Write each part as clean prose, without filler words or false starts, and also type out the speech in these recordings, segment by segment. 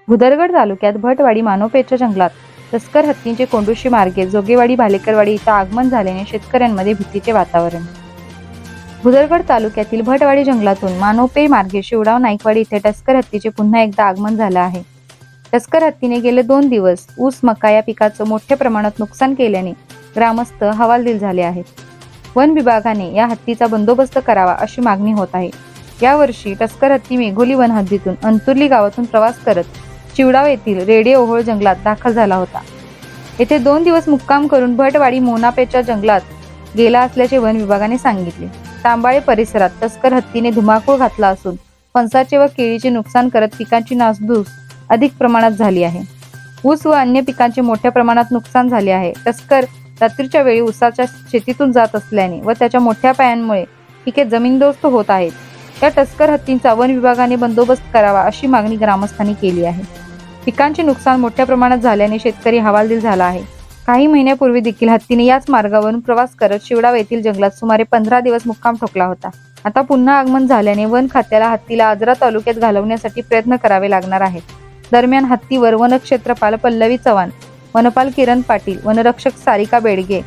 भुदरगड तालुक्यात भटवाडी मानोपेच्या जंगलात तस्कर हत्तींचे कोंडुशी मार्गे जोगेवाडी भालेकरवाडी इथं आगमन झाल्याने शेतकऱ्यांमध्ये भीतीचे वातावरण. भुदरगड तालुक्यातील भटवाडी जंगलातून मानोपे मार्गे शिवडाव नाईकवाडी इथे टस्कर हत्तीचे पुन्हा एकदा आगमन झालं आहे. टस्कर हत्तीने गेले 2 दिवस ऊस मका या पिकाचं मोठ्या प्रमाणात नुकसान केल्याने ग्रामस्थ हवालदिल झाले आहेत. वन विभागाने या हत्तीचा बंदोबस्त करावा अशी मागणी होत आहे. यावर्षी टस्कर हत्ती मेघोली वन हद्दीतून अंतुर्ली गावातून प्रवास करत शिवडाव येथील रेडे ओहोळ जंगलात दाखल झाला होता. येथे 2 दिवस मुक्काम करून भटवाडी मोनापेच्या जंगलात गेला असल्याचे वन विभागाने सांगितले. तांबाळे परिसरात तस्कर हत्तीने धुमाकूळ घातला असून फणसाचे व केळीचे नुकसान करत पिकांची नासधूस अधिक प्रमाणात झाली आहे. ऊस व अन्य पिकांचे मोठ्या प्रमाणात नुकसान झाले आहे. तस्कर रात्रीच्या वेळी ऊसाच्या शेतीतून जात असल्याने व त्याच्या मोठ्या पायांमुळे पिके जमीनदोस्त होत आहेत. या टस्कर हत्तींचा वन विभागाने बंदोबस्त करावा अशी मागणी ग्रामस्थांनी केली आहे. पिकांचे नुकसान मोठ्या प्रमाणात झाल्याने शेतकरी हवालदिल झाला आहे. काही महिन्यापूर्वी देखील हत्तीने याच मार्गावरून प्रवास करत शिवडाव येथील जंगलात सुमारे 15 दिवस मुक्काम ठोकला होता. आता पुन्हा आगमन झाल्याने वन खात्याला हत्तीला आजरा तालुक्यात घालवण्यासाठी प्रयत्न करावे लागणार आहेत. दरम्यान हत्तीवर वनक्षेत्रपाल पल्लवी चव्हाण, वनपाल किरण पाटील, वनरक्षक सारिका बेडगे,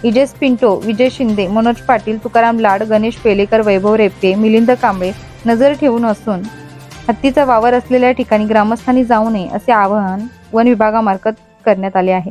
इजेस पिंटो, विजय शिंदे, मनोज पाटील, तुकाराम लाड, गणेश पेलेकर, वैभव रेपे, मिलिंद कांबळे नजर ठेवून असून हत्तीचा वावर असलेल्या ठिकाणी ग्रामस्थांनी जाऊ नये असे आवाहन वन विभागामार्फत करण्यात आले आहे.